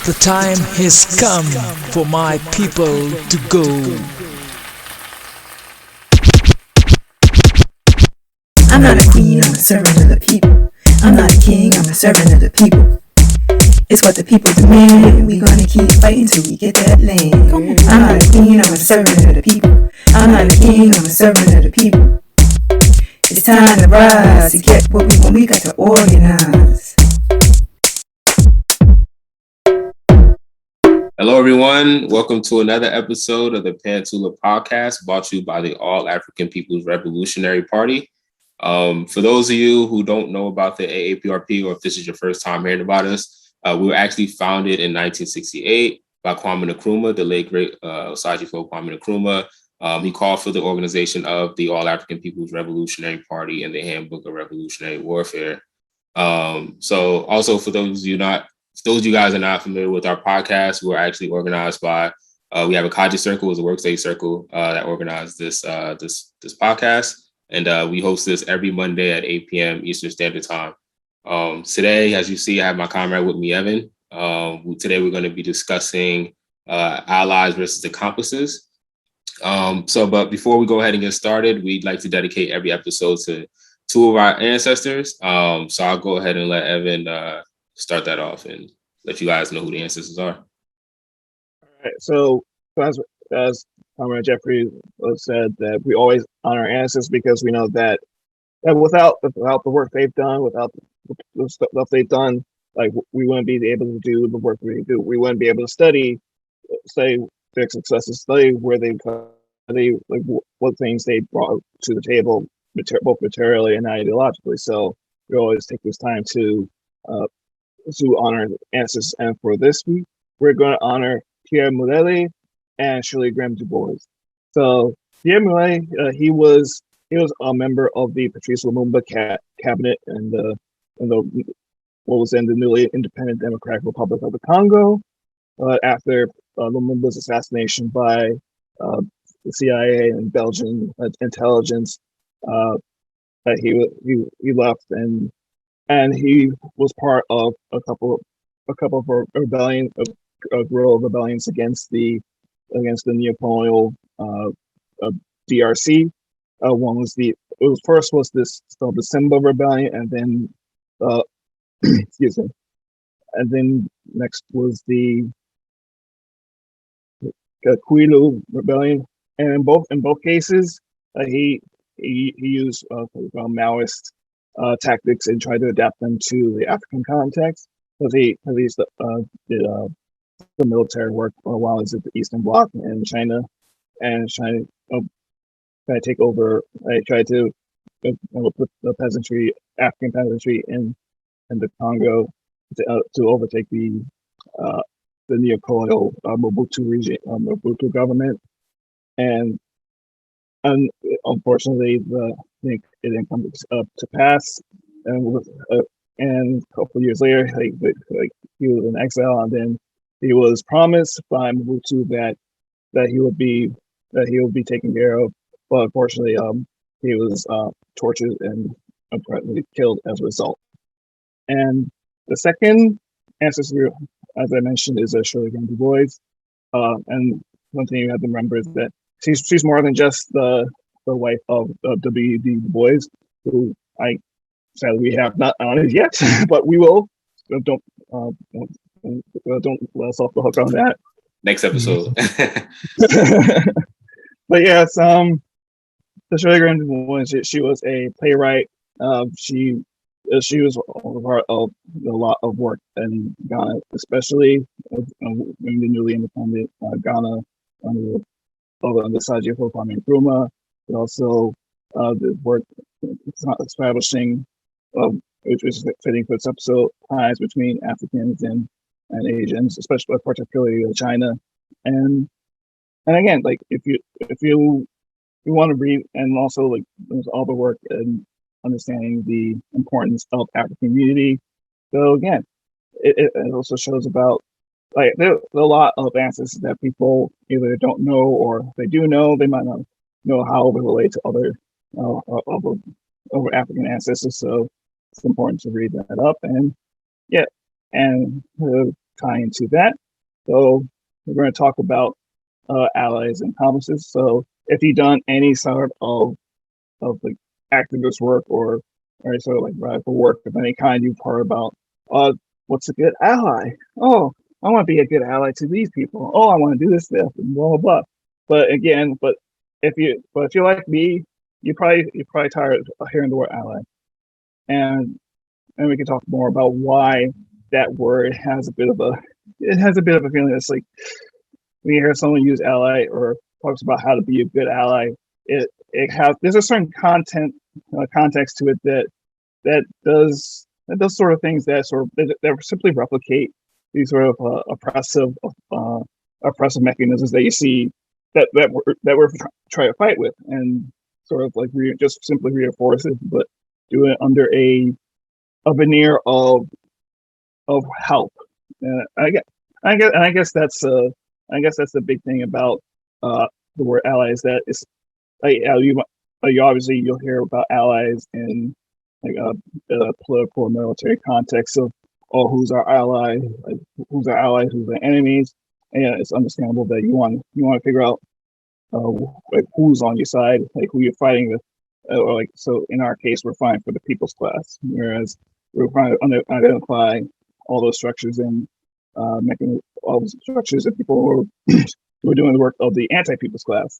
The time has come for my people to go. I'm not a queen, I'm a servant of the people. I'm not a king, I'm a servant of the people. It's what the people demand. We gonna keep fighting till we get that land. I'm not a queen, I'm a servant of the people. I'm not a king, I'm a servant of the people. It's time to rise to get what we want. We got to organize. Hello, everyone. Welcome to another episode of the Pantsula Podcast, brought to you by the All-African People's Revolutionary Party. For those of you who don't know about the A-APRP, or if this is your first time hearing about us, we were actually founded in 1968 by Kwame Nkrumah, the late great Sajifo Kwame Nkrumah. He called for the organization of the All-African People's Revolutionary Party and the Handbook of Revolutionary Warfare. So also for those of you guys are not familiar with our podcast, we're actually organized by, we have a Kaji Circle, is a workstation circle that organized this podcast. And we host this every Monday at 8 p.m. Eastern Standard Time. Today, as you see, I have my comrade with me, Evan. Today, we're going to be discussing allies versus accomplices. But before we go ahead and get started, we'd like to dedicate every episode to two of our ancestors. So I'll go ahead and let Evan start that off and let you guys know who the ancestors are. All right. So as Comrade Jeffrey said, that we always honor our ancestors because we know that without the work they've done, without the stuff they've done, like we wouldn't be able to do the work we do. We wouldn't be able to study their successes, study where what things they brought to the table, both materially and ideologically. So we always take this time to honor ancestors. And for this week, we're going to honor Pierre Muele and Shirley DuBois. So Pierre Muele, he was a member of the Patrice Lumumba cabinet and what was then the newly independent Democratic Republic of the Congo. After Lumumba's assassination by the CIA and Belgian intelligence, he left and he was part of a couple of rebellions, guerrilla rebellions against the neo-colonial DRC. One was the Simba rebellion, and then excuse me, and then next was the Kwilu rebellion. And in both cases, he used Maoist tactics and tried to adapt them to the African context. Because he did the military work while he was at the Eastern Bloc in China, and China tried to take over. Tried to put the peasantry, African peasantry, in the Congo to overtake the neo-colonial Mobutu regime, Mobutu government, and unfortunately, it didn't come to pass. And a couple of years later, he was in exile, and then he was promised by Mobutu that he would be taken care of, but unfortunately, he was tortured and apparently killed as a result. And the second ancestor, as I mentioned, is Shirley DuBois. And one thing you have to remember is that she's more than just the wife of W.D. Du Bois, who sadly we have not honored yet, but we will. Don't let us off the hook on that. Next episode. But yes, the Shirley DuBois, she was a playwright. She was a part of a lot of work in Ghana, especially in the newly independent Ghana under Sajifo Kwame Nkrumah, but also the work establishing, which was fitting for this episode, ties between Africans and Asians, especially particularly China. And again, like if you want to read, and also like there's all the work and understanding the importance of African unity. So again, it also shows about, like, there are a lot of ancestors that people either don't know, or if they do know, they might not know how they relate to other African ancestors. So it's important to read that up. And yeah, and tie into that. So we're going to talk about allies and accomplices. So if you've done any sort of like activist work or sort of like radical work of any kind, you've heard about what's a good ally? Oh, I want to be a good ally to these people. Oh, I want to do this stuff and blah blah blah. But again, if you're like me, you're probably tired of hearing the word ally, and we can talk more about why that word has a bit of a feeling that's like when you hear someone use ally or talks about how to be a good ally, there's a certain context to it that does sort of things that simply replicate these sort of oppressive mechanisms that you see that we're trying to fight with, and sort of like just simply reinforce it, but do it under a veneer of help. I guess that's the big thing about the word ally is that it's like you obviously you'll hear about allies in like a political or military context of who's our ally, who's our enemies, and it's understandable that you want to figure out like who's on your side, like who you're fighting with, or like so in our case we're fighting for the people's class, whereas we're trying to identify all those structures and making all those structures of people who are doing the work of the anti-people's class.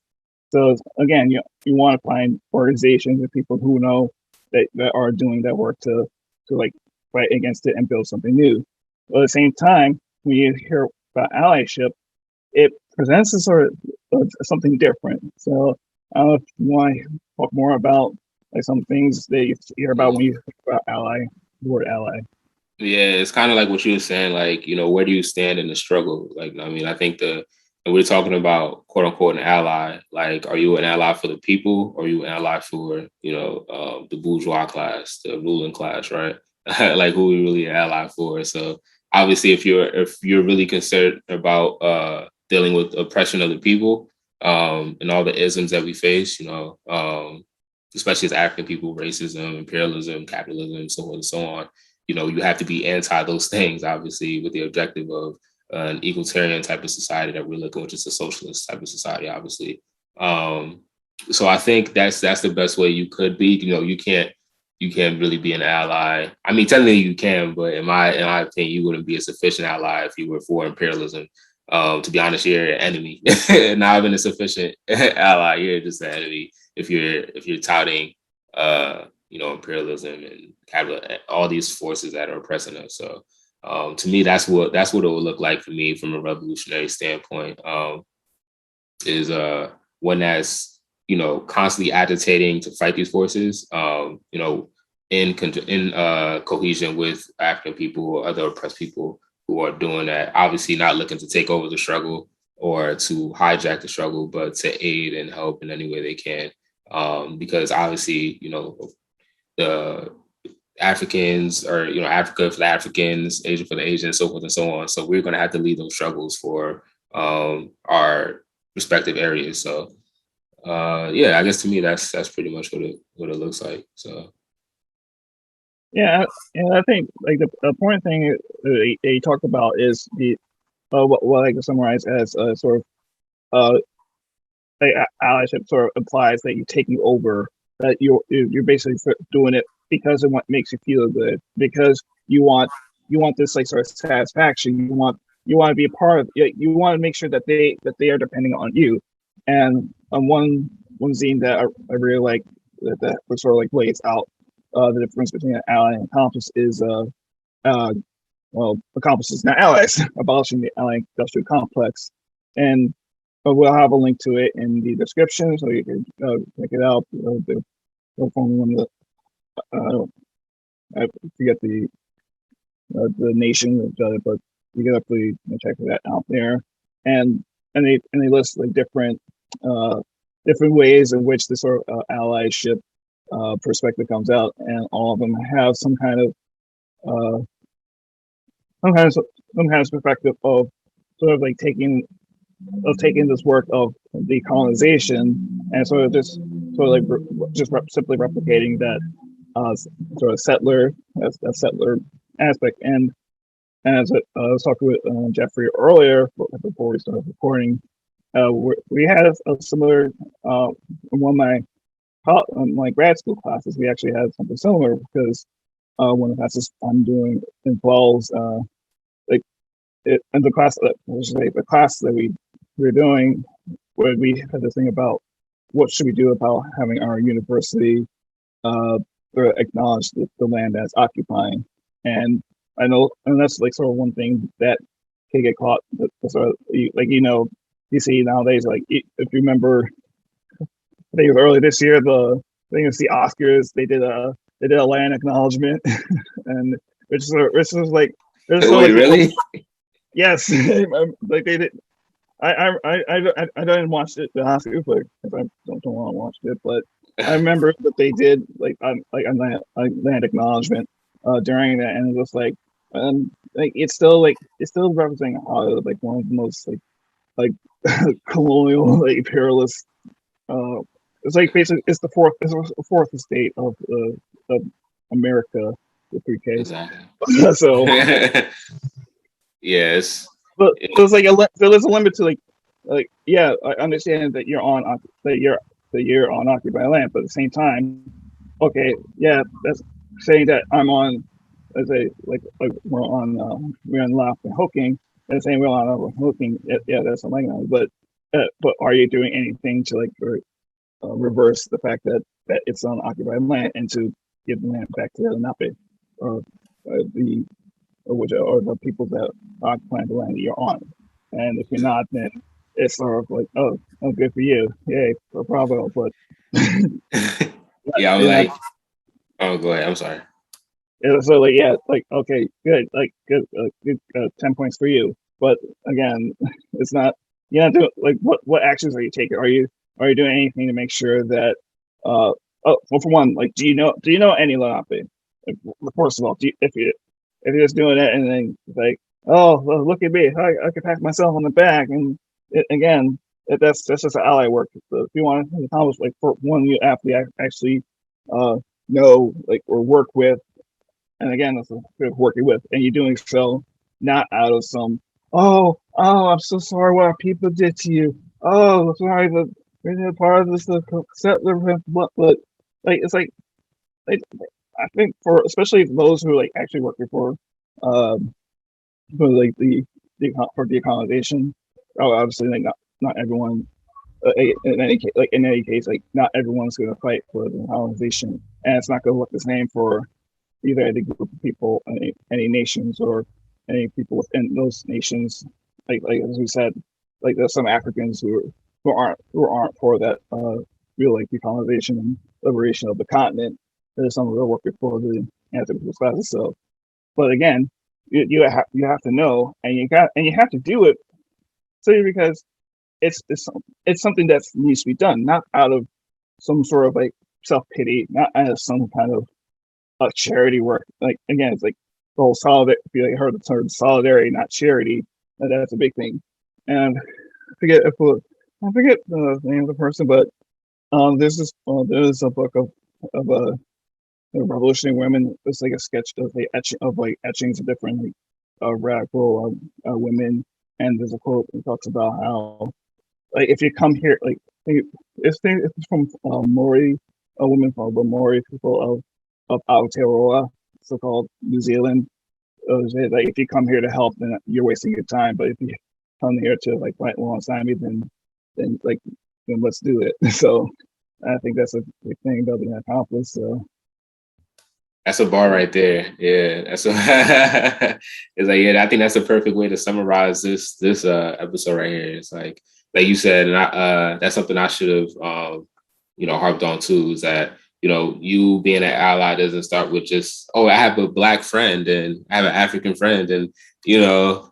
So again, you want to find organizations and people who know that are doing that work to like fight against it and build something new. But at the same time, when you hear about allyship, it presents a sort of something different. So I don't know if you want to talk more about like some things that you hear about when you think about the word ally. Yeah, it's kind of like what you were saying, like, where do you stand in the struggle? Like, I mean, I think we're talking about quote unquote an ally. Like, are you an ally for the people, or are you an ally for, the bourgeois class, the ruling class, right? Like, who are you really an ally for? So obviously, if you're really concerned about dealing with oppression of the people, and all the isms that we face, especially as African people, racism, imperialism, capitalism, so on and so on. You have to be anti those things, obviously, with the objective of an egalitarian type of society that we're looking, which is a socialist type of society, obviously. So I think that's the best way you could be. You can't really be an ally. I mean, technically you can, but in my opinion, you wouldn't be a sufficient ally if you were for imperialism. To be honest, you're an enemy, not even a sufficient ally. You're just an enemy if you're touting imperialism and capital, all these forces that are oppressing us. So to me, that's what it will look like for me from a revolutionary standpoint, is one that's, constantly agitating to fight these forces, in cohesion with African people or other oppressed people who are doing that, obviously not looking to take over the struggle or to hijack the struggle, but to aid and help in any way they can. Because obviously, the Africans, or Africa for the Africans, Asia for the Asians, so forth and so on. So we're going to have to lead those struggles for our respective areas. So I guess to me that's pretty much what it looks like. So yeah, and I think like the important thing that you talked about is the what I can summarize as sort of like allyship sort of implies that you're taking over, that you're basically doing it because of what makes you feel good, because you want this like sort of satisfaction. You want to be a part of it. You want to make sure that they are depending on you. And one zine that I really like that sort of like lays out the difference between an ally and accomplice is accomplices, not allies, abolishing the ally industrial complex. And we'll have a link to it in the description, so you can check it out. The one that I forget the nation, but you can definitely check that out there. And they list like different ways in which this sort of allyship perspective comes out, and all of them have some kind of perspective of sort of like taking this work of decolonization and simply replicating that sort of settler aspect. And And as I was talking with Jeffrey earlier before we started recording, we had a similar in one of my grad school classes. We actually had something similar because one of the classes I'm doing involves like and the class the class that we're doing, where we had this thing about what should we do about having our university acknowledge the land as occupying. And I know, and that's like sort of one thing that can get caught. Sort of, like, you see nowadays, like if you remember, I think it was early this year, I think it's the Oscars. They did a land acknowledgement, and it's just like there's so Wait, like really? yes, like they did. I didn't watch it the Oscars, but I don't want to watch it, but I remember that they did like a land acknowledgement during that, and it was like it's still representing like one of the most like colonial like imperialist. It's like basically it's the fourth estate of America with 3K. Exactly. So yes. but there's like there's a limit to like yeah, I understand that you're on occupied land, but at the same time, okay, yeah, that's saying that I'm on as a like we're on Laugh and Hooking, and saying we're on Hooking, yeah, that's a language, but are you doing anything to like reverse the fact that it's on occupied land and to give the land back to the Nape or the or the people that occupy the land that you're on? And if you're not, then it's sort of like, oh, good for you, yay, bravo. But yeah, I'm like, oh, go ahead. I'm sorry. So like, yeah, like, okay, good, like good, 10 points for you. But again, it's not. You're not doing like what actions are you taking? Are you doing anything to make sure that well, for one, like, do you know any Lenape? Like, first of all, if you're just doing it and then like, oh, well, look at me, I can pat myself on the back, and again, that's just an ally work. So if you want to accomplish, like, for one, you have to actually know, like, or work with, and again, that's working with, and you're doing so not out of some, oh, I'm so sorry what our people did to you. Oh, sorry that we're part of this but like it's like I think for especially those who like actually working for like for the accommodation. Oh, obviously, like not everyone. In any case, like not everyone's going to fight for the colonization, and it's not going to look the same for either any group of people, any nations, or any people within those nations. Like as we said, like there's some Africans who aren't for that real like decolonization and liberation of the continent. There's some who are working for the anti-people's classes. So, but again, you have to know, and you have to do it simply because it's something that needs to be done, not out of some sort of like self-pity, not out of some kind of charity work. Like again, it's like the whole solidarity. If you heard the term solidarity, not charity, that's a big thing. And I forget the name of the person, but there's a book of revolutionary women. It's like a sketch of etchings of different radical women. And there's a quote that talks about how, like, if you come here, like, it's from Maori, a woman from the Maori people of Aotearoa, so-called New Zealand. Like, if you come here to help, then you're wasting your time. But if you come here to like fight alongside me, then let's do it. So I think that's a big thing about being an accomplice. So that's a bar right there. Yeah, that's it's like, yeah, I think that's a perfect way to summarize this episode right here. It's like you said, and that's something I should have harped on too, is that you being an ally doesn't start with just, oh, I have a Black friend and I have an African friend, and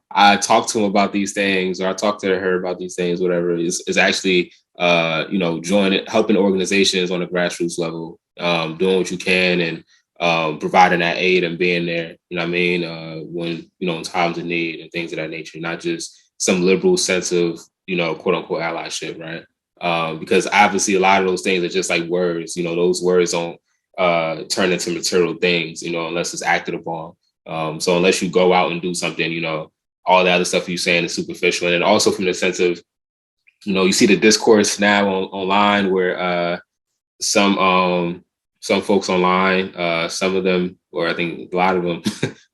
I talk to him about these things, or I talk to her about these things, whatever. Is actually helping organizations on a grassroots level, doing what you can, and providing that aid and being there, you know what I mean, when, in times of need and things of that nature, not just some liberal sense of, quote unquote allyship, right? Because obviously a lot of those things are just like words, those words don't turn into material things, unless it's acted upon. So unless you go out and do something, all the other stuff you're saying is superficial. And also from the sense of, you see the discourse now online where some folks online, some of them, or I think a lot of them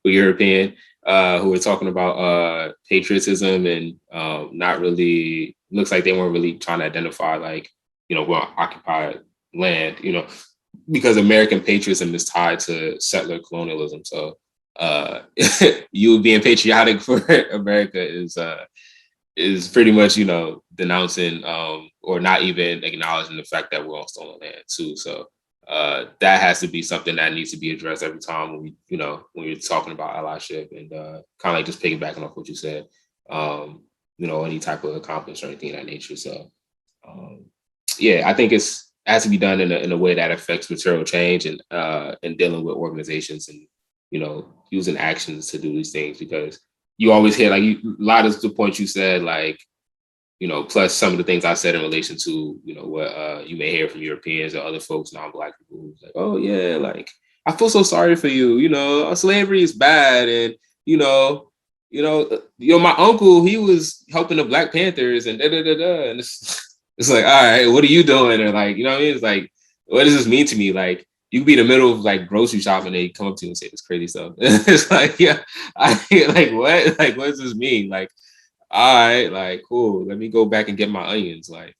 were European, who were talking about patriotism and not really, looks like they weren't really trying to identify well, occupied land, because American patriotism is tied to settler colonialism. So you being patriotic for America is pretty much, denouncing or not even acknowledging the fact that we're on stolen land too. So that has to be something that needs to be addressed every time when we're talking about allyship, and kind of like just piggybacking off what you said, any type of accomplice or anything of that nature. So I think it has to be done in a way that affects material change and dealing with organizations and, using actions to do these things, because you always hear a lot of the points you said, plus some of the things I said in relation to, what you may hear from Europeans or other folks, non-Black people, who's like, oh yeah, I feel so sorry for you, slavery is bad. And, my uncle, he was helping the Black Panthers and da-da-da-da. And it's like, all right, what are you doing? Or what I mean? It's like, what does this mean to me? You could be in the middle of grocery shopping and they come up to you and say this crazy stuff. It's like, yeah, what? What does this mean? All right, cool. Let me go back and get my onions. I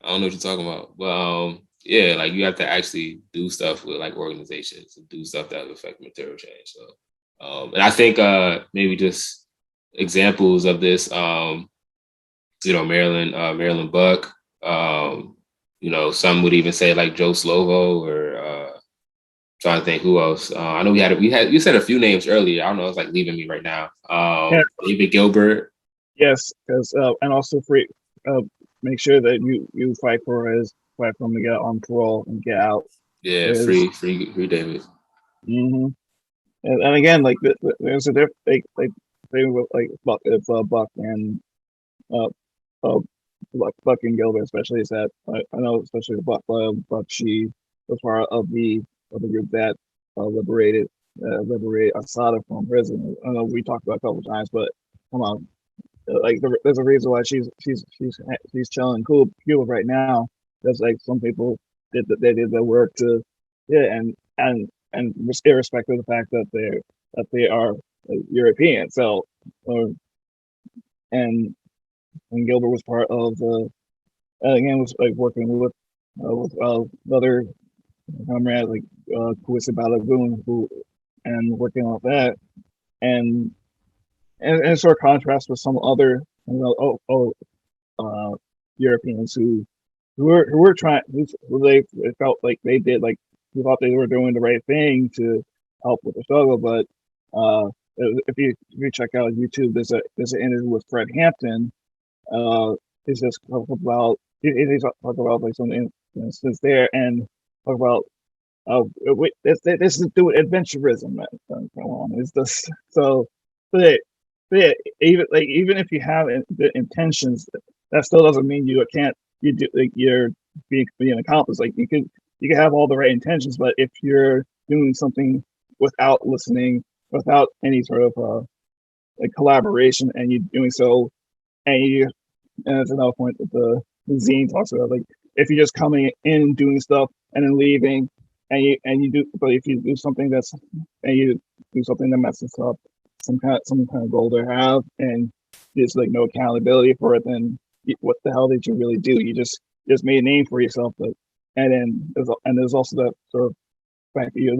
don't know what you're talking about. But you have to actually do stuff with organizations and do stuff that will affect material change. So and I think maybe just examples of this, Marilyn Buck, some would even say Joe Slovo, or trying to think who else. I know you said a few names earlier. I don't know, it's leaving me right now. David Gilbert. Yes, because and also make sure that you fight for him to get on parole and get out. Yeah, free David. Mm-hmm. And again, there's a different thing with if Buck and Buck and Gilbert, especially, is that I know, especially Buck, she was part of the group that liberated Assata from prison. I know we talked about it a couple times, but come on, there's a reason why she's chilling cool Cuba right now. There's some people did the work to, and irrespective of the fact that they are European. So and Gilbert was part of again, was working with other comrades Kwame Ture, and working on that, and sort of contrast with some other Europeans who were trying, who they felt like they did, who thought they were doing the right thing to help with the struggle. But if you check out YouTube, there's an interview with Fred Hampton. He's just talk about some instances there, and talk about this is doing adventurism. Come on, it's just so. But even if you have the intentions, that still doesn't mean you're being accomplished. You can have all the right intentions, but if you're doing something without listening, without any sort of collaboration, and you're doing so, and that's another point that the zine talks about. If you're just coming in, doing stuff, and then leaving, and you do, but if you do something that messes up some kind of goal they have, and there's no accountability for it, then what the hell did you really do? You just made a name for yourself. And then there's also that sort of fact that you're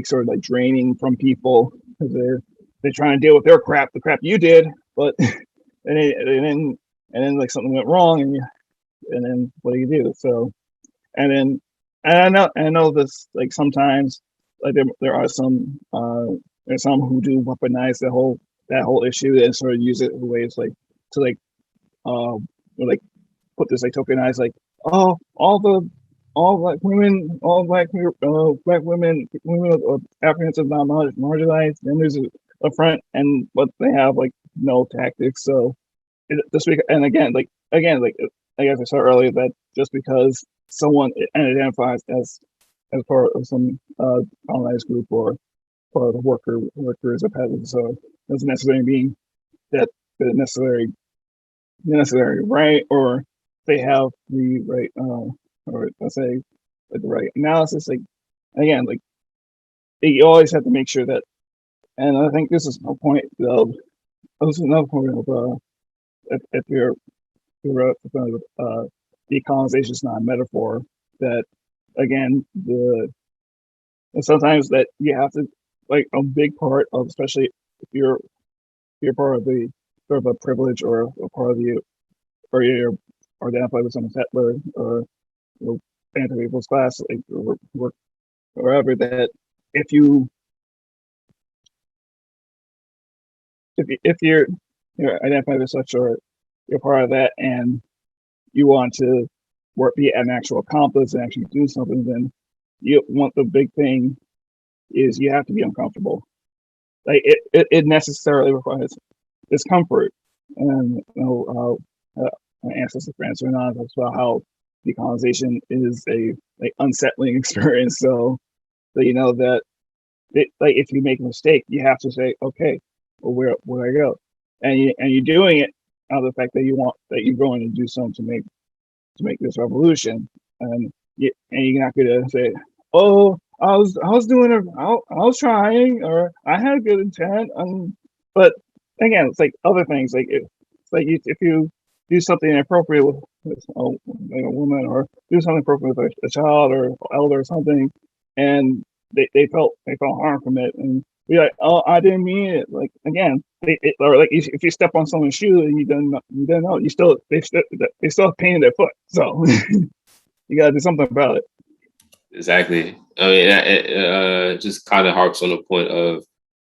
sort of draining from people, because they're trying to deal with their crap, the crap you did, but and then something went wrong, and then what do you do? So and I know this, sometimes there are some there's some who do weaponize that whole issue and sort of use it in ways to put this tokenize all black women, black women of apprehensive, non-marginalized, then there's a front, but they have no tactics. So this week, and again, like I said earlier, that just because someone identifies as part of some colonized group, or part of the workers or peasants. So it doesn't necessarily mean that the necessary right, or they have the right, or let's say like the right analysis. Like again, like you always have to make sure that. And I think this is my point of. This is another point of if you're decolonization is not a metaphor. That again, and sometimes that you have to, like, a big part of, especially if you're part of the sort of a privilege or a part of the, or you're identified with some settler or anti-people's class, like or wherever, that if you if you're identified as such, or you're part of that, and you want to be an actual accomplice and actually do something, then you want, the big thing is you have to be uncomfortable. Like it necessarily requires discomfort. And my ancestor friends are not talks about how decolonization is a unsettling experience. So you know that like if you make a mistake, you have to say, okay, well, where I go, and you're doing it out of the fact that you're going to do something to make this revolution, and you're not going to say, oh, I was doing it, I was trying, or I had a good intent, but again, it's like other things, like it's like if you do something inappropriate with like a woman, or do something inappropriate with a child or elder or something, and they felt harm from it, and be like, oh, I didn't mean it. Like again, or like if you step on someone's shoe and you don't know, they still have pain in their foot. So you gotta do something about it. Exactly. I mean, it just kind of harps on the point of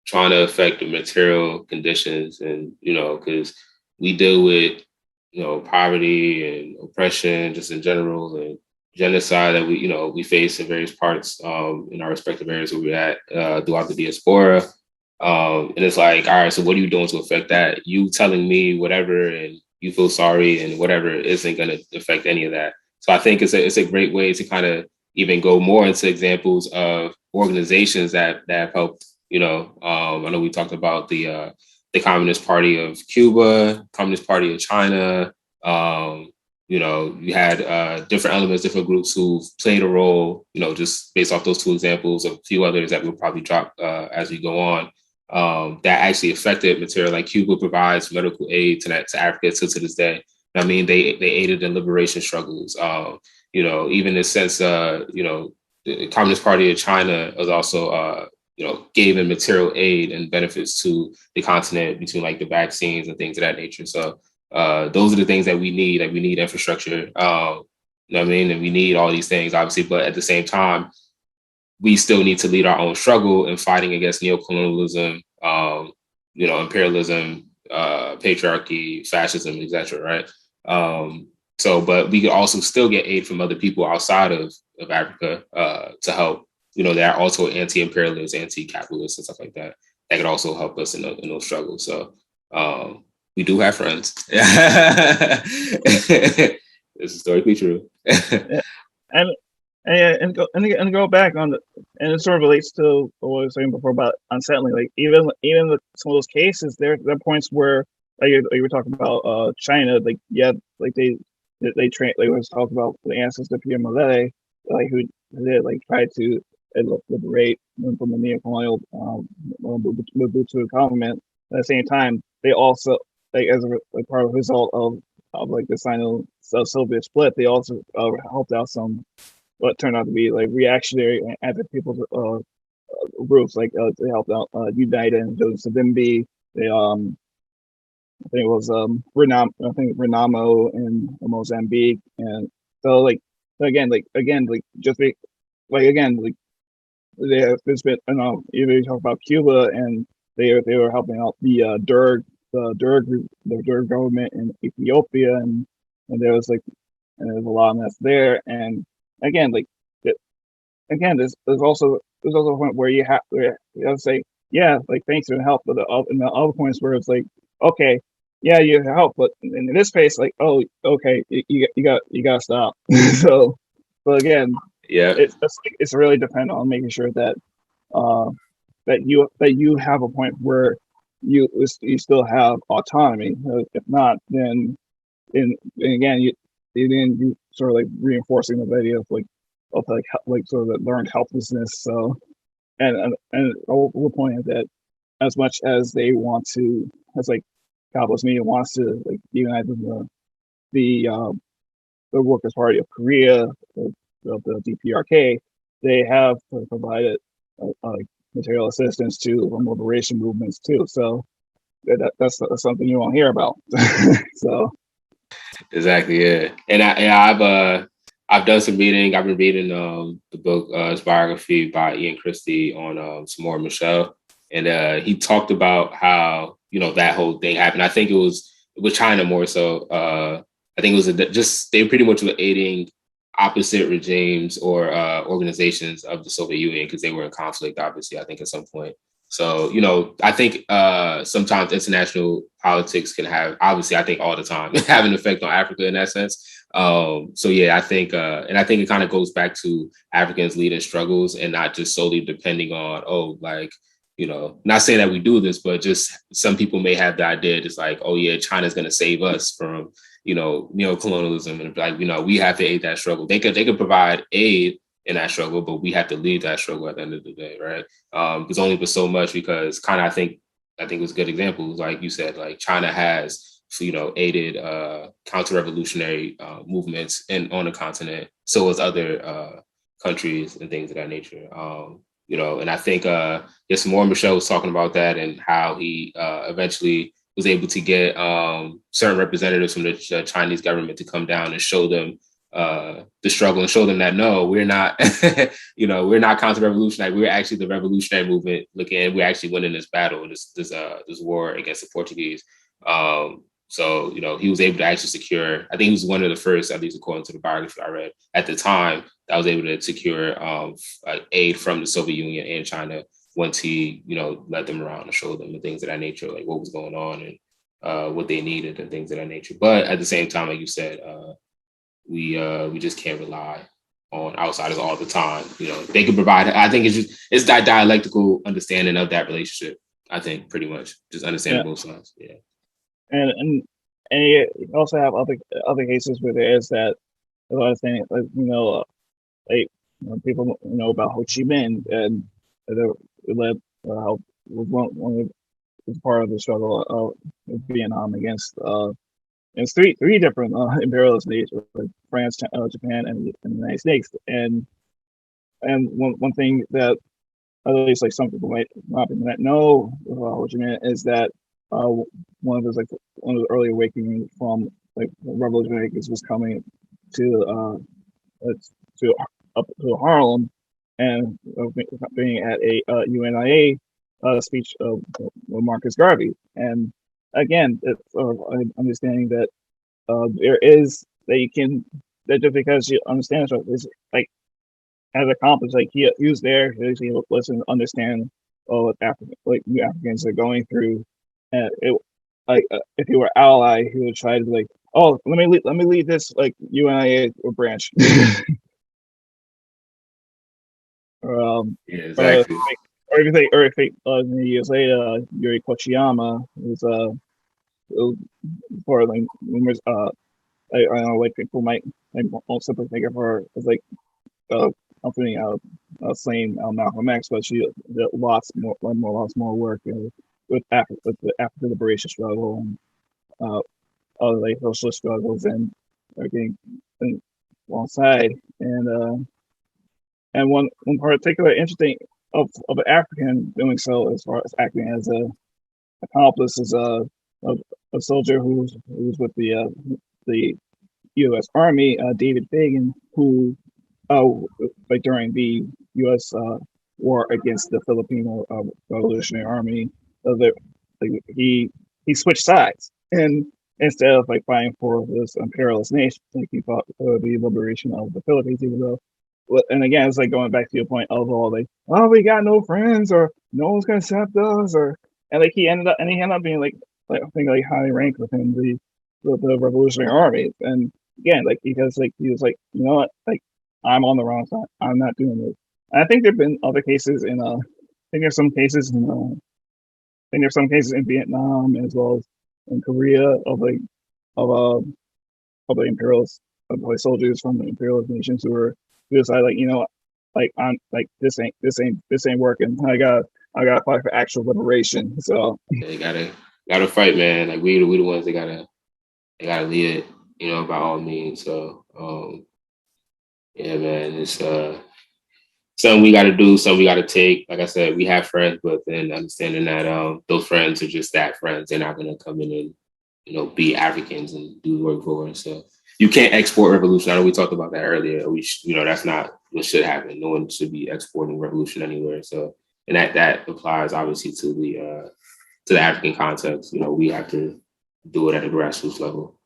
trying to affect the material conditions, and because we deal with poverty and oppression just in general, and genocide that we face in various parts in our respective areas where we're at throughout the diaspora. And it's like, all right, so what are you doing to affect that? You telling me whatever and you feel sorry and whatever isn't going to affect any of that. So I think it's a great way to kind of even go more into examples of organizations that have helped. I know we talked about the Communist Party of Cuba, Communist Party of China. You had different elements, different groups who played a role, just based off those two examples, of a few others that we'll probably drop as we go on, that actually affected material. Like Cuba provides medical aid to Africa to this day. I mean, they aided in liberation struggles. Even in the sense, the Communist Party of China was also, gave in material aid and benefits to the continent between like the vaccines and things of that nature. So those are the things that we need. Like we need infrastructure, you know what I mean? And we need all these things, obviously, but at the same time, we still need to lead our own struggle in fighting against neocolonialism, imperialism, patriarchy, fascism, etc. Right? But we could also still get aid from other people outside of Africa to help. They're also anti-imperialists, anti-capitalists, and stuff like that. That could also help us in those struggles. So we do have friends. This is historically true. And go back on and it sort of relates to what I was saying before about unsettling. Like even some of those cases, there are points where, like you were talking about China, like they train. Like was talking about the ancestor Pierre Muele, like who did like try to liberate them from the neocolonial Mobutu government. At the same time, they also, like as a part of the result of like the Sino-Soviet split, they also helped out some what turned out to be like reactionary and anti-people's groups. Like they helped out Unite and Joseph Savimbi. They I think it was Renamo in Mozambique, and so like again there's been, you talk about Cuba, and they were helping out the Derg government in Ethiopia, and there's a lot of that's there, and again there's also a point where you have to say, yeah, like thanks for the help, but in the other points where it's like, okay, yeah, you help, but in this case, like, oh, okay, you got to stop. So again, yeah, it's really dependent on making sure that that you have a point where you still have autonomy. If not, then again you sort of like reinforcing the idea of sort of the learned helplessness. So and we'll point out that as much as they want to, as like capitalist media wants to like unite the the Workers' Party of Korea, the DPRK, they have provided like material assistance to liberation movements too. So that's something you won't hear about. So exactly, yeah. And I've done some reading. I've been reading the book his biography by Ian Christie on some more Michelle, and he talked about how that whole thing happened. I think it was with China more so. I think it was just they pretty much were aiding opposite regimes or organizations of the Soviet Union because they were in conflict, obviously, I think at some point. So, I think sometimes international politics can have, obviously, I think all the time, have an effect on Africa in that sense. So, yeah, I think it kind of goes back to Africans leading struggles and not just solely depending on, not saying that we do this, but just some people may have the idea just like, oh, yeah, China's going to save us from neocolonialism, and we have to aid that struggle. They could provide aid in that struggle, but we have to lead that struggle at the end of the day, right? It's only for so much because kind of I think it was good examples, like you said, like China has aided counter-revolutionary movements on the continent. So as other countries and things of that nature. And I think yes, more Michelle was talking about that and how he eventually was able to get certain representatives from the Chinese government to come down and show them the struggle and show them that no, we're not, we're not counter-revolutionary. We're actually the revolutionary movement. We're actually winning this battle, this war against the Portuguese. So he was able to actually secure. I think he was one of the first, at least according to the biography I read at the time, that was able to secure aid from the Soviet Union and China once he, led them around and showed them the things of that nature, like what was going on and what they needed and things of that nature. But at the same time, like you said, we just can't rely on outsiders all the time. They could provide. I think it's that dialectical understanding of that relationship. I think pretty much just understanding both sides. Yeah, and you also have other cases where there is that a lot of things, people know about Ho Chi Minh and it led was was part of the struggle of Vietnam against three different imperialist nations, like France, Japan, and the United States. And one thing that at least like some people might not know about Ho Chi Minh is that one of the early awakening from like revolutionary was coming to up to Harlem and being at a UNIA speech of Marcus Garvey. And again, it's understanding that there is that you can, that just because you understand it's like as Accomplice, like he was there, he would listen, understand what new Africans are going through, and if he were ally, he would try to like, oh, let me lead this like UNIA branch. Yeah, exactly. Or if years later, Yuri Kochiyama was for like numerous I don't know, like people might won't simply think of her as like accompanying slain Malcolm X, but she did lots more work with the African liberation struggle and other like socialist struggles and everything alongside. And one particular interesting of an African doing so as far as acting as a accomplice is a soldier who's with the U.S. Army, David Fagan, who like during the U.S. War against the Filipino Revolutionary Army, he switched sides, and instead of like fighting for this imperialist nation, like he fought for the liberation of the Philippines, even though. And again, it's like going back to your point of all like, oh, we got no friends, or no one's gonna accept us, and like he ended up being like I think like highly ranked within the Revolutionary Army. And again, like because like he was like, you know what, like I'm on the wrong side, I'm not doing this. And I think there've been other cases in think there's some cases in Vietnam as well as in Korea of of the imperialist of like soldiers from the imperialist nations who decided I'm like this ain't working. I gotta fight for actual liberation. So yeah, you gotta fight, man. Like we the ones that gotta lead it, by all means. So yeah, man, it's something we gotta do, something we gotta take. Like I said, we have friends, but then understanding that those friends are just that friends. They're not gonna come in and be Africans and do work for us. So you can't export revolution. I know we talked about that earlier. That's not what should happen. No one should be exporting revolution anywhere. So, and that applies obviously to the African context. We have to do it at a grassroots level.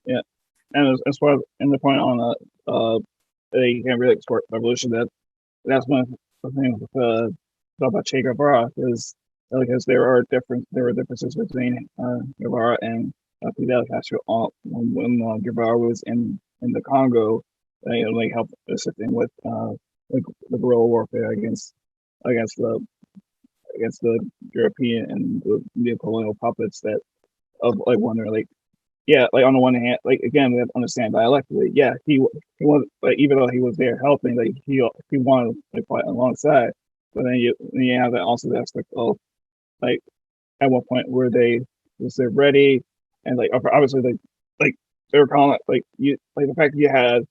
Yeah, and as far as the point on you can't really export revolution. That's one of the things with about Che Guevara because there were differences between Guevara and Fidel Castro when Guevara was in the Congo, help assisting with the guerrilla warfare against the European and the neocolonial puppets that of wondering on the one hand, again, we have to understand dialectically. Yeah, he was even though he was there helping, he wanted to fight alongside. But then you have that also the aspect of at one point were they ready and obviously they were calling it the fact that you had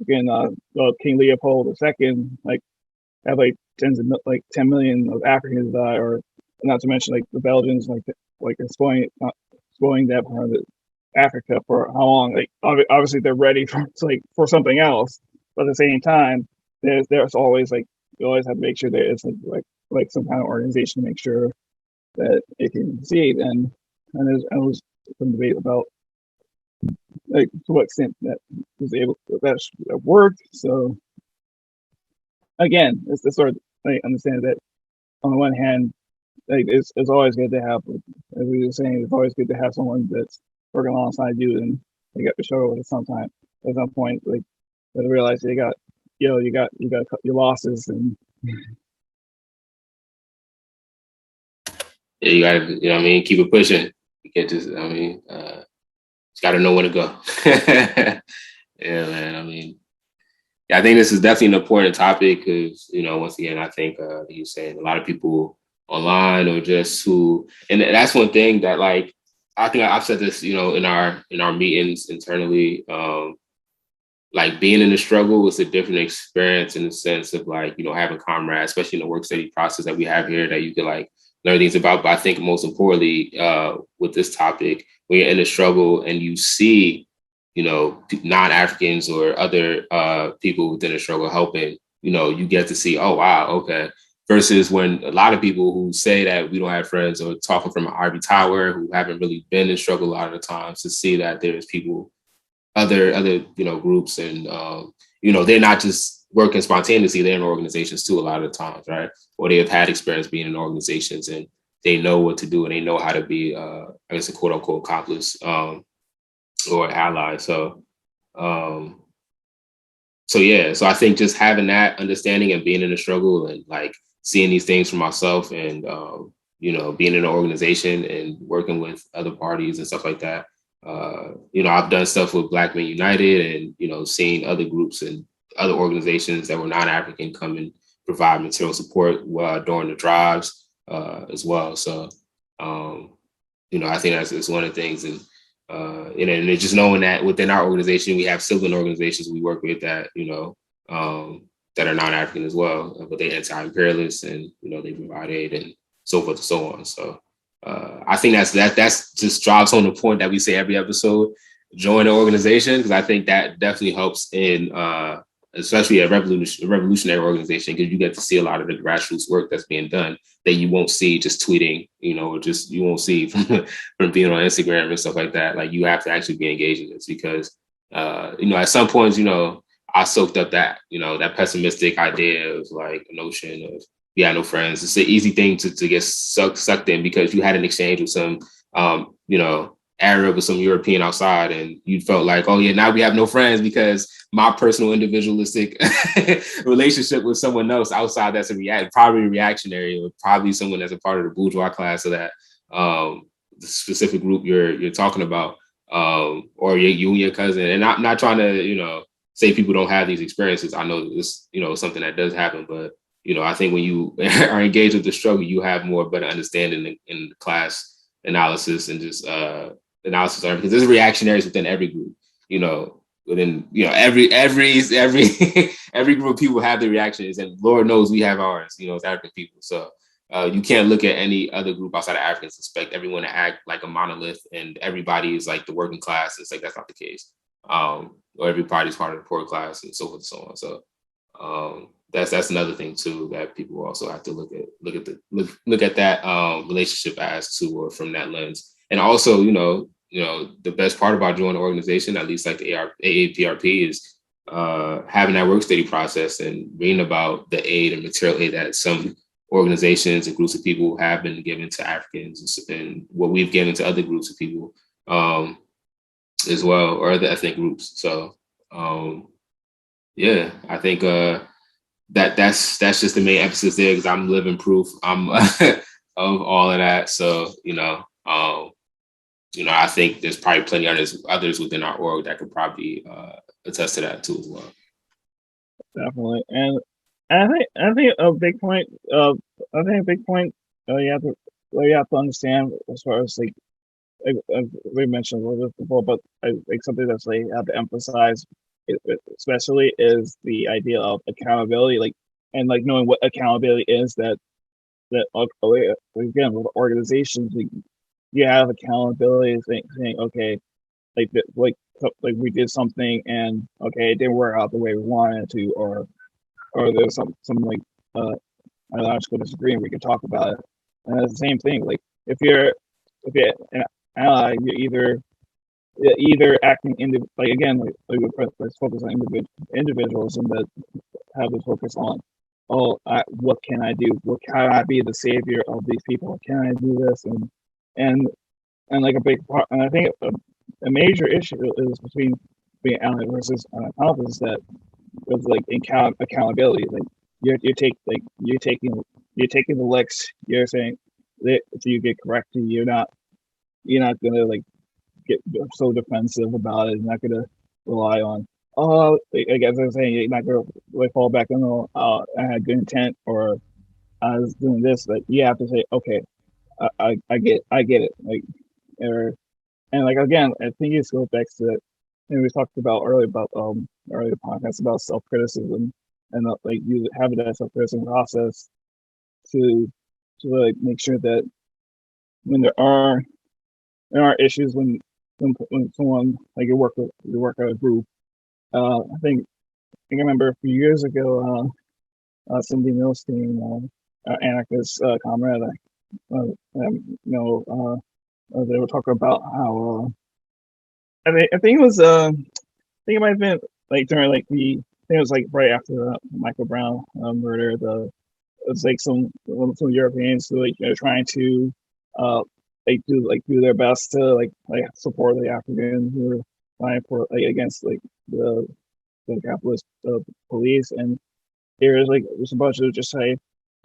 again King Leopold II have 10 million of Africans die, or not to mention the Belgians exploiting that part of Africa for how long? Obviously they're ready for something else, but at the same time, there's always you always have to make sure there is some kind of organization to make sure that it can succeed. And there was some debate about to what extent that was able that worked. So again, it's the sort of understand that on the one hand, it's always good to have, as we were saying, it's always good to have someone that's working alongside you, and they got to show at some point, they realize you got to cut your losses, and yeah, you gotta, keep it pushing. You can't just, just gotta know when to go. Yeah, man. I think this is definitely an important topic because, once again, I think you're saying a lot of people online or just and that's one thing that I think I've said this, in our meetings internally, being in the struggle was a different experience in the sense of having comrades, especially in the work study process that we have here that you could learn things about. But I think most importantly, with this topic, when you're in the struggle and you see, non-Africans or other people within the struggle helping, you get to see, oh, wow, okay. Versus when a lot of people who say that we don't have friends or talking from an ivory tower who haven't really been in struggle a lot of the times to see that there's people, other groups and, they're not just working spontaneously, they're in organizations too a lot of the times, right? Or they have had experience being in organizations and they know what to do and they know how to be, I guess, a quote unquote accomplice or ally. So I think just having that understanding and being in the struggle and seeing these things for myself and, being in an organization and working with other parties and stuff like that. I've done stuff with Black Men United and, seeing other groups and other organizations that were non-African come and provide material support during the drives as well. So, I think that's one of the things. And it's just knowing that within our organization, we have sibling organizations we work with that, that are non-African as well, but they anti-imperialists and, they provide aid and so forth and so on. So I think that's just drives home the point that we say every episode, join the organization, because I think that definitely helps in, especially a revolutionary organization, because you get to see a lot of the grassroots work that's being done that you won't see just tweeting, or just you won't see from being on Instagram and stuff like that. You have to actually be engaged in this because, at some points, I soaked up that, that pessimistic idea of a notion of, yeah, no friends. It's an easy thing to get sucked in because you had an exchange with some, Arab or some European outside, and you felt like, oh yeah, now we have no friends because my personal individualistic relationship with someone else outside that's probably reactionary, or probably someone that's a part of the bourgeois class of that the specific group you're talking about, or you and your cousin. And I'm not trying to say people don't have these experiences. I know it's something that does happen, but I think when you are engaged with the struggle, you have more better understanding in class analysis and just analysis on, because there's reactionaries within every group, within every every group of people have their reactions, and Lord knows we have ours, as African people. So you can't look at any other group outside of Africans and expect everyone to act like a monolith and everybody is like the working class. It's like that's not the case. Or everybody's part of the poor class and so forth and so on. So that's another thing too that people also have to look at that relationship as to, or from that lens. And also, the best part about joining an organization, at least like the A-APRP, is having that work study process and reading about the aid and material aid that some organizations and groups of people have been given to Africans, and what we've given to other groups of people as well, or other ethnic groups. So yeah, I think that's just the main emphasis there, because I'm living proof of all of that. So I think there's probably plenty others within our org that could probably attest to that too as well. Definitely, and I think a big point you have to understand, as far as like we mentioned a little bit before, but I think something that's like I have to emphasize, especially, is the idea of accountability, and knowing what accountability is. That again, with organizations, you have accountability, saying okay, like we did something and okay, it didn't work out the way we wanted it to, or there's some like ideological disagreement, we can talk about it. And it's the same thing, like if you're an ally, you're either acting let's focus on individuals, and that have the focus on, what can I do? What can I be the savior of these people? Can I do this? And like a big part, and I think a major issue is between being ally versus an accomplice, is that with like accountability. Like you're taking the licks. You're saying that if you get corrected, you're not gonna like get so defensive about it. You're not gonna rely on, I guess I'm saying, you're not gonna like fall back on, I had good intent, or I was doing this. But you have to say, okay, I get it. Like, and like again, I think it goes back to that. And we talked about earlier podcasts about self-criticism, and like you having that self-criticism process to like make sure that when there are issues, when someone like you work at a group. I think I remember a few years ago, Cindy Milstein, anarchist comrade, they were talking about how I think it was I think it might have been like during like I think it was like right after the Michael Brown murder. It was like some Europeans who trying to do their best to like support the Africans who were fighting for against the capitalist police, and there's a bunch of just say,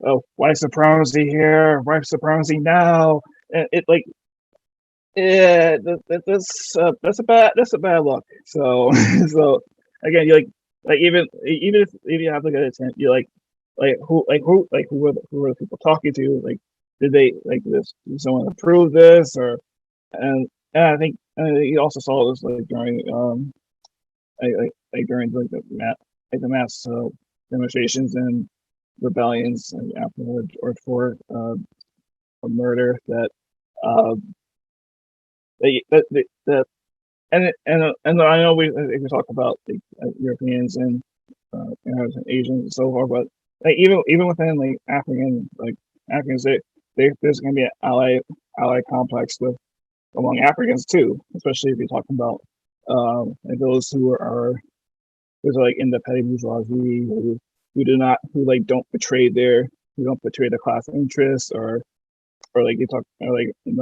oh, white supremacy here, white supremacy now, and it like. Yeah, that's a bad look. So so again, you even if you have like an intent, you who were the people talking to? Like, did they did someone approve this, or and I think you also saw this during during the mass demonstrations and rebellions after George Floyd a murder that. And I know we talk about Europeans and Asians and so forth, but even within Africans, there's going to be an ally complex among Africans too, especially if you're talking about those who are in the petty bourgeoisie, who don't betray their class interests, or you talk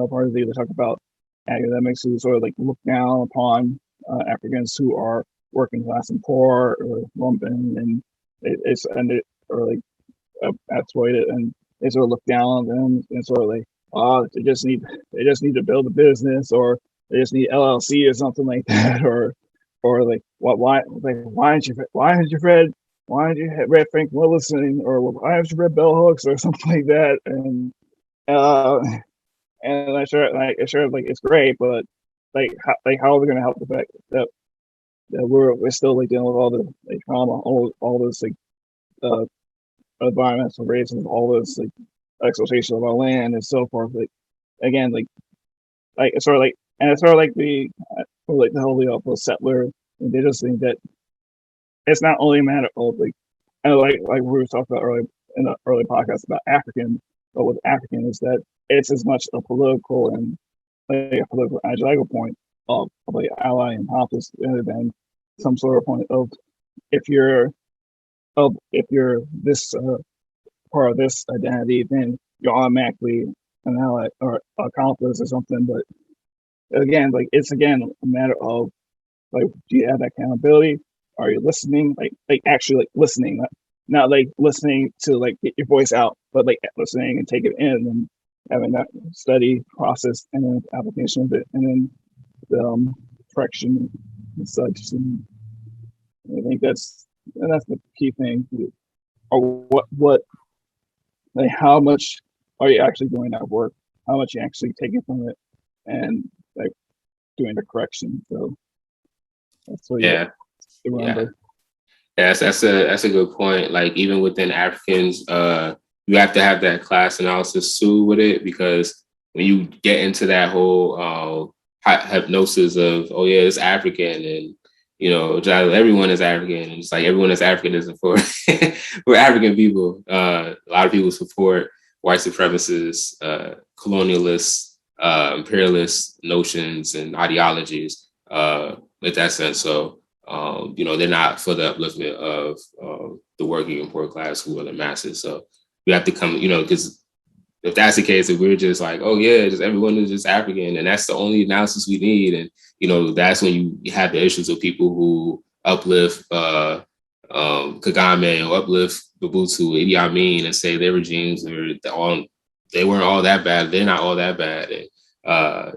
part of they talk about academics who sort of like look down upon Africans who are working class and poor or lumpen, and or like exploited, and they sort of look down on them and sort of like, oh, they just need to build a business, or they just need LLC or something like that, or like why haven't you read Frank Willison, or why haven't you read Bell Hooks or something like that, and I sure like it's great, but how are we gonna help the fact that we're still like dealing with all the like trauma, all this like environmental racism, all this like exploitation of our land and so forth. Like again, like it's sort of like, and it's sort of like the whole settler indigenous thing, that it's not only a matter of like, and like we were talking about earlier in the early podcast about African, but with African is that it's as much a political and like a political ideological point of like ally and accomplice than some sort of point of if you're this part of this identity, then you're automatically an ally or accomplice or something. But again, like it's again a matter of like, do you have that accountability? Are you listening? Like actually like listening, not like listening to like get your voice out, but like listening and take it in and having that study process and then application of it, and then the correction and such. And I think that's the key thing. Or what like how much are you actually doing that work? How much you actually taking from it and like doing the correction. So that's what you remember. Yes, that's a good point. Like even within Africans, you have to have that class analysis too with it, because when you get into that whole hypnosis of, oh yeah, it's African, and you know, everyone is African, and it's like everyone is African isn't for for African people. A lot of people support white supremacists, colonialists, imperialist notions and ideologies in that sense. So you know, they're not for the upliftment of the working and poor class who are the masses. So we have to come, you know, because if that's the case, if we're just like, oh yeah, just everyone is just African, and that's the only analysis we need, and you know, that's when you have the issues of people who uplift Kagame or uplift Mobutu, Idi Amin, and say their regimes they weren't all that bad. They're not all that bad, and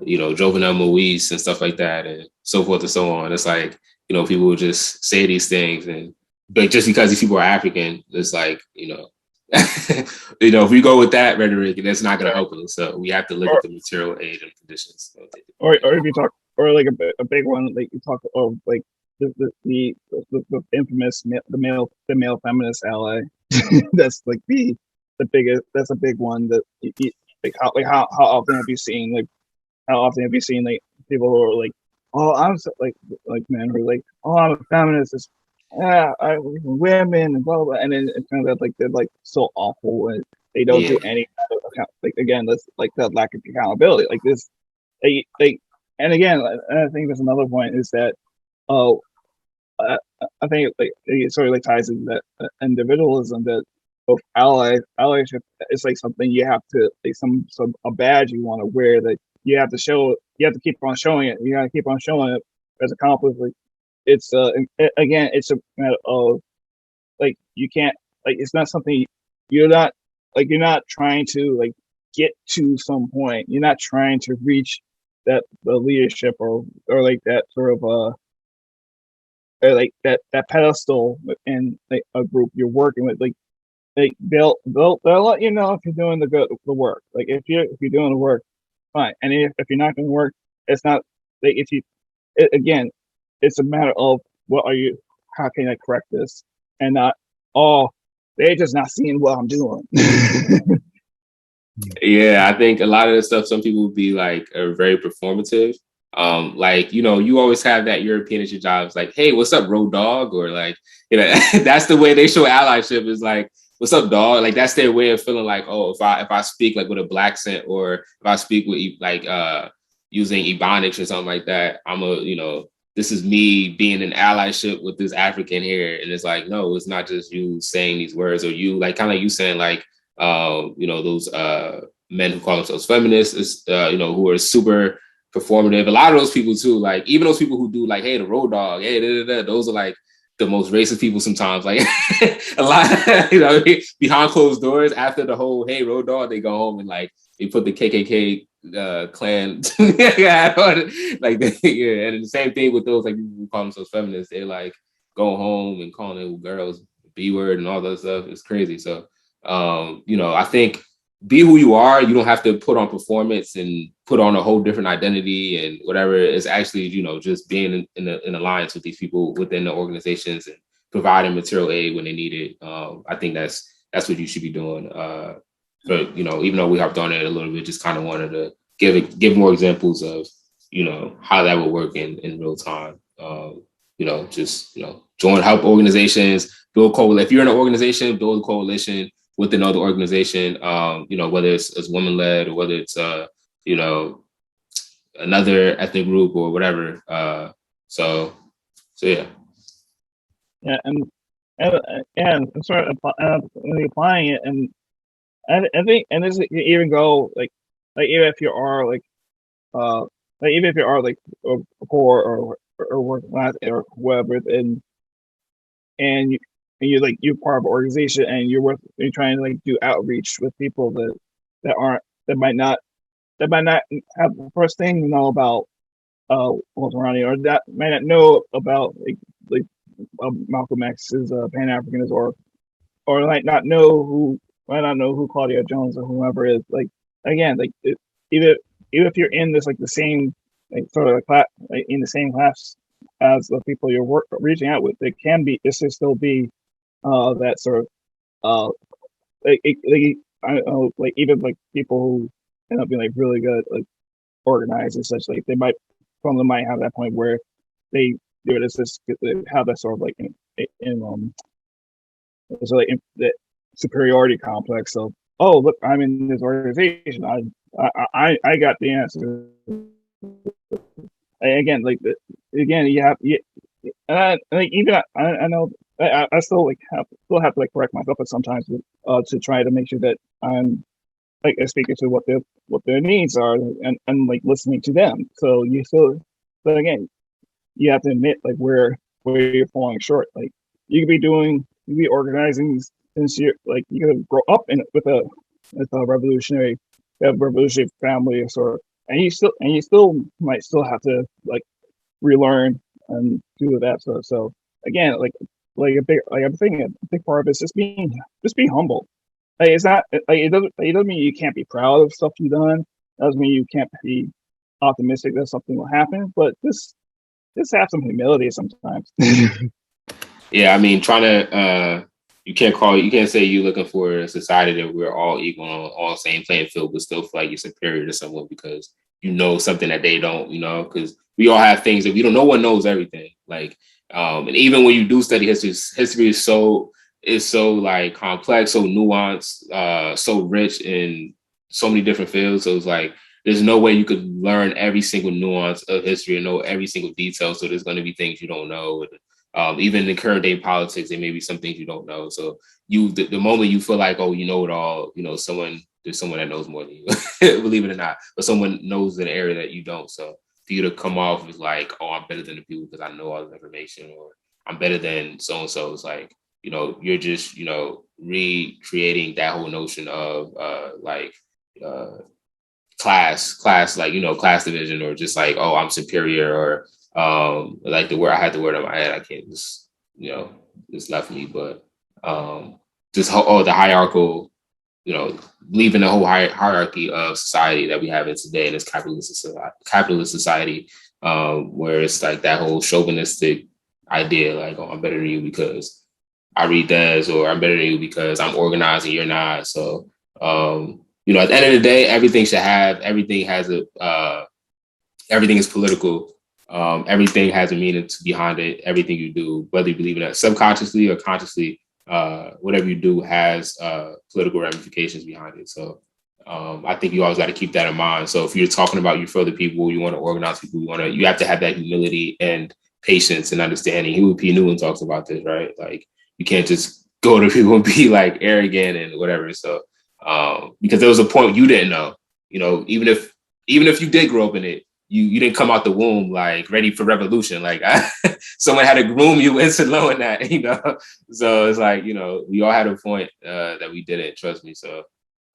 you know, Jovenel Moise and stuff like that, and so forth and so on. It's like, you know, people will just say these things, and like just because these people are African, it's like, you know, you know, if we go with that rhetoric, that's not going to help us. So we have to look at the material aid and conditions. Or if you talk, or like a big one, like you talk of like the infamous the male feminist ally. That's like the biggest. That's a big one. That how often have you seen like people who are like, oh, I'm so, like men who are like, oh, I'm a feminist. It's, I women and blah, blah blah, and then it turns out like they're like so awful and they don't do any kind of account. Like again, that's like that lack of accountability. Like this, and again, I think there's another point is that I think it sort of like ties into that individualism, that both allyship is like something you have to like some a badge you want to wear, that you have to show, you have to keep on showing it. You got to keep on showing it as a accomplice. Like it's again, it's a matter of like you can't like it's not something you're not trying to like get to some point. You're not trying to reach the leadership or like that sort of or like that pedestal in like a group you're working with. Like they'll let you know if you're doing the work. Like if you're doing the work, fine. And if you're not doing work, it's not like again, it's a matter of how can I correct this, and not, oh, they're just not seeing what I'm doing. Yeah, I think a lot of the stuff, some people would be like very performative. Like, you know, you always have that European at your job. It's like, hey, what's up, road dog? Or like, you know, that's the way they show allyship, is like, what's up, dog? Like that's their way of feeling like, oh, if I speak like with a black accent, or if I speak with like using Ebonics or something like that, you know, this is me being in allyship with this African here. And it's like, no, it's not just you saying these words, or you like kind of like you saying like, you know, those men who call themselves feminists, you know, who are super performative. A lot of those people too, like even those people who do like, hey, the road dog, hey, those are like the most racist people sometimes. Like a lot, behind closed doors after the whole hey road dog, they go home and like they put the KKK clan like yeah. And the same thing with those like people who call themselves feminists. They like go home and calling their girls B word and all that stuff. It's crazy. So I think be who you are. You don't have to put on performance and put on a whole different identity and whatever. It's actually, just being in alliance with these people within the organizations and providing material aid when they need it. I think that's what you should be doing. But, even though we hopped on it a little bit, just kind of wanted to give more examples of, how that would work in real time. Join help organizations, build coalition. If you're in an organization, build a coalition with another organization, whether it's women-led or whether it's, another ethnic group or whatever. So yeah. Yeah, and sort of applying it, and I think, and this even go like even if you are even if you are like poor or working class or whatever, and you're part of an organization and you're trying to like do outreach with people that might not have the first thing to know about what's around you, or that might not know about like Malcolm X's Pan-Africanism, or might not know who Claudia Jones or whoever is. Like again, like even if you're in this like the same like sort of class, like in the same class as the people you're reaching out with, it can still be that sort of I don't know, like even like people who end up being like really good like organized and such, like some of them might have that point where they do it as this, they have that sort of like the superiority complex of, oh look, I'm in this organization, I got the answer. Again, you have, and like even I know I still have to like correct myself at sometimes to try to make sure that I'm like speaking to what their needs are and like listening to them. So but again, you have to admit like where you're falling short. Like you could be organizing since you're like you could grow up with a revolutionary family or sort of, and you still might still have to like relearn and do that. So again, I'm thinking a big part of it is just being humble. Like it's not like it doesn't mean you can't be proud of stuff you've done. It doesn't mean you can't be optimistic that something will happen, but just have some humility sometimes. Yeah, I mean, trying to you can't say you're looking for a society that we're all equal on all the same playing field, but still feel like you're superior to someone because you know something that they don't, because we all have things that no one knows everything. Like, and even when you do study history is so like complex, so nuanced, so rich in so many different fields. So it's like, there's no way you could learn every single nuance of history and know every single detail. So there's going to be things you don't know. Even in current day politics, there may be some things you don't know. So the moment you feel like, oh, you know it all, there's someone that knows more than you, believe it or not, but someone knows an area that you don't. So for you to come off with like, oh, I'm better than the people because I know all the information, or I'm better than so-and-so, it's like, you're just, recreating that whole notion of class, like, class division, or just like, oh, I'm superior, or like the word, I had the word in my head, I can't just, it's left me, but just the hierarchical, leaving the whole hierarchy of society that we have in today in this capitalist society, where it's like that whole chauvinistic idea, like, oh, I'm better than you because I read this, or I'm better than you because I'm organized and you're not. So, at the end of the day, everything is political. Everything has a meaning behind it. Everything you do, whether you believe in it subconsciously or consciously, whatever you do has political ramifications behind it. So I think you always got to keep that in mind. So if you're talking about you further people, you want to organize people, you have to have that humility and patience and understanding. Huey P. Newton talks about this, right? Like, you can't just go to people and be like arrogant and whatever. So because there was a point you didn't know, even if you did grow up in it, you didn't come out the womb like ready for revolution. Like someone had to groom you into knowing that, you know. So it's like, you know, we all had a point that we didn't, trust me. So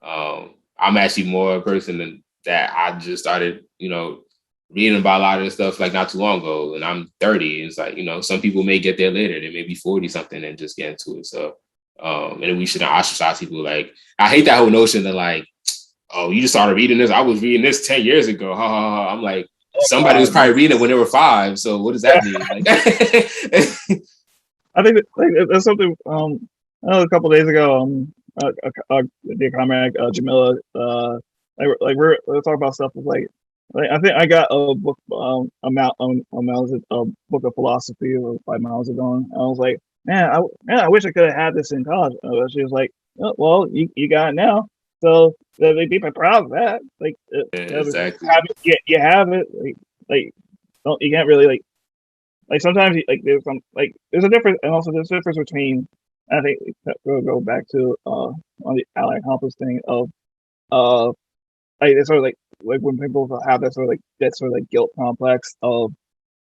I'm actually more a person than that. I just started, you know, reading about a lot of this stuff like not too long ago, and I'm 30. It's like, you know, some people may get there later. They may be 40 something and just get into it. So and we shouldn't ostracize people. Like, I hate that whole notion that like, oh, you just started reading this. I was reading this 10 years ago. Ha, ha, ha. I'm like, somebody was probably reading it when they were 5. So what does that mean? Like, I think that, like, there's something. A couple days ago, dear comrade Jamila, like we're talking about stuff with like I think I got a book, a book of philosophy by Mao Zedong. I was like, man, I wish I could have had this in college. She was like, oh, well, you got it now. So they be proud of that. Like, exactly. You have it. Like you can't really like sometimes there's a difference, and also there's a difference between. I think we'll go back to on the Accomplice thing of like it's sort of like when people have that sort of like guilt complex of,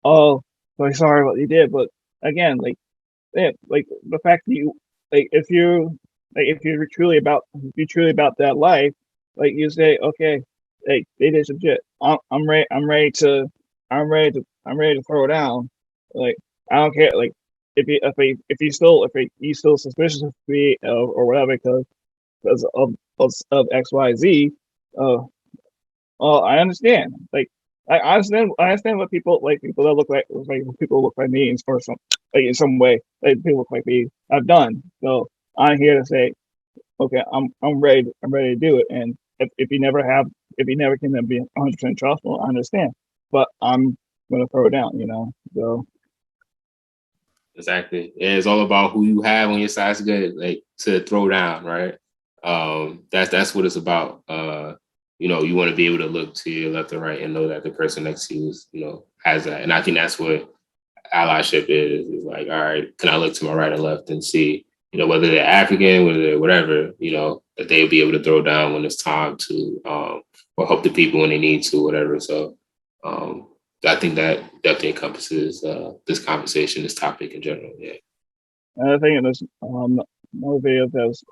oh, I'm sorry what you did, but again, like the fact that you if you're truly about that life, like you say, okay, like they did some shit. I'm ready to throw down. Like, I don't care. Like, if you still suspicious of me or whatever because of XYZ, I understand. Like, I understand what people that look like people look like me in some way, like people look like me I've done. So I'm here to say, okay, I'm ready to do it. And if you never can be 100% trustful, I understand. But I'm gonna throw it down, you know. So exactly. Yeah, it's all about who you have on your side to get, like, to throw down, right? That's what it's about. You know, you want to be able to look to your left and right and know that the person next to you is, you know, has that. And I think that's what allyship is like, all right, can I look to my right and left and see, you know, whether they're African, whether they're whatever, you know, that they'll be able to throw down when it's time to, or help the people when they need to, whatever. So I think that definitely encompasses this conversation, this topic in general. Yeah. And I think there's more video that was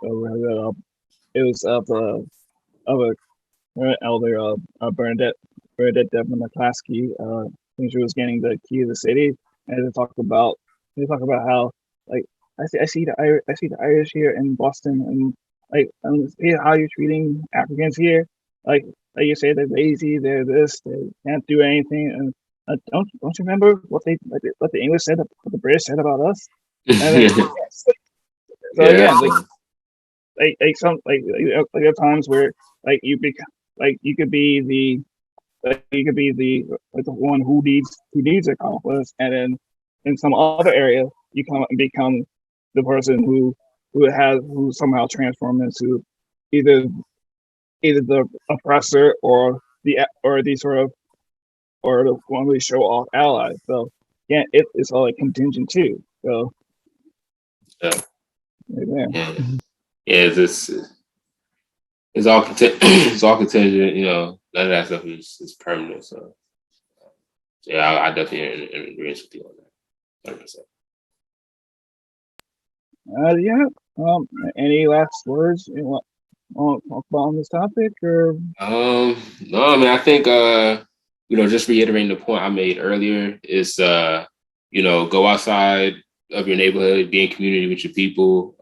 it was of a elder Bernadette Devlin McClaskey. I think she was getting the key to the city, and they talk about how, like, I see the Irish here in Boston, and like, see how you're treating Africans here. Like you say, they're lazy, they're this, they can't do anything, and don't you remember what the English said, what the British said about us? And then, so again, like there are times where like you could be the one who needs accomplice, and then in some other area you come and become the person who somehow transformed into either the oppressor or the sort of or the one we show off ally. So yeah, it's all like contingent too. So yeah. Amen. Yeah, it's all it's all contingent, you know. None of that stuff is permanent. So yeah, I definitely am in agreement with you on that. 100%. Yeah. Any last words you want to talk about on this topic, or? No, I mean, I think you know, just reiterating the point I made earlier is you know, go outside of your neighborhood, be in community with your people,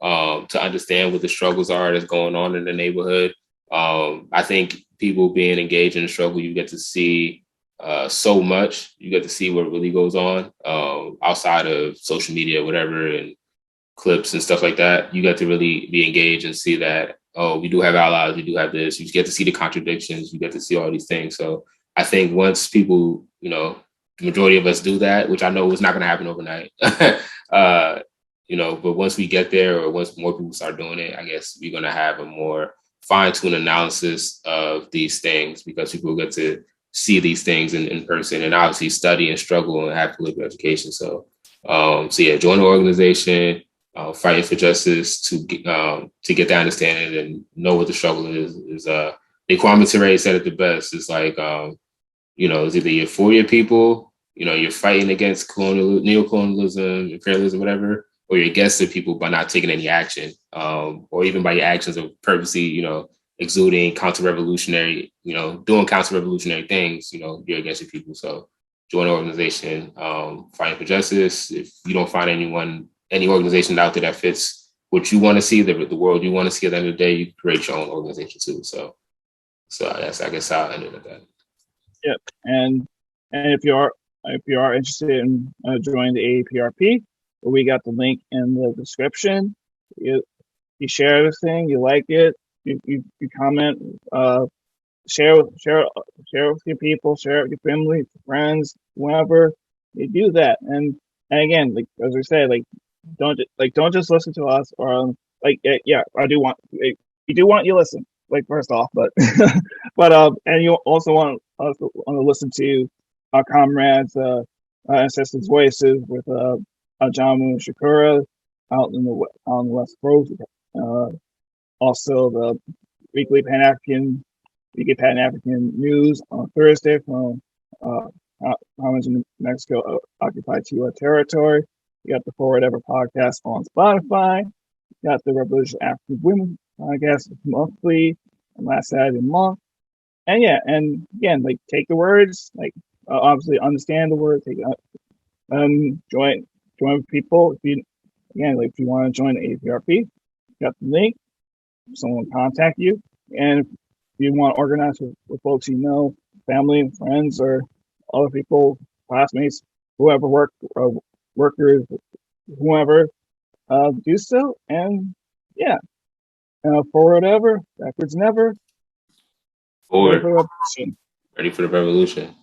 to understand what the struggles are that's going on in the neighborhood. I think people being engaged in the struggle, you get to see so much. You get to see what really goes on outside of social media, whatever, and clips and stuff like that. You get to really be engaged and see that, oh, we do have allies, we do have this. You get to see the contradictions. You get to see all these things. So I think once people, you know, the majority of us do that, which I know is not going to happen overnight, you know, but once we get there, or once more people start doing it, I guess we're going to have a more fine-tuned analysis of these things, because people get to see these things in person and obviously study and struggle and have political education. So yeah, join the organization, fighting for justice to get that understanding and know what the struggle is. Kwame Ture said it the best. It's like, it's either you're for your people, you're fighting against neocolonialism, imperialism, whatever, or you're against the people by not taking any action, or even by your actions of purposely, exuding counter-revolutionary, doing counter-revolutionary things, you're against your people. So join an organization, fighting for justice. If you don't find any organization out there that fits what you want to see, the world you want to see at the end of the day, you create your own organization too. So that's, I guess, how I ended with that. Yep. And if you are interested in joining the A-APRP, we got the link in the description. You share this thing, you like it, you comment, share with your people, share it with your family, friends, whoever. You do that, and again, like as we say, don't just listen to us, or I do want you do want you listen, like first off, but and you also want to listen to our comrades, ancestors' voices with Ajamu Shakura out on the West Coast. Also the weekly Pan African news on Thursday from Comments in Mexico occupied territory. You got the Forward Ever podcast on Spotify. You got the Revolution African Women podcast monthly on last Saturday month. And again, like take the words, like obviously understand the words. Take join people. If you want to join the A-APRP, you got the link. Someone will contact you, and if you want to organize with folks family, friends, or other people, classmates, whoever workers, whoever, do so. And forward ever, backwards never. Forward. Ready for the revolution.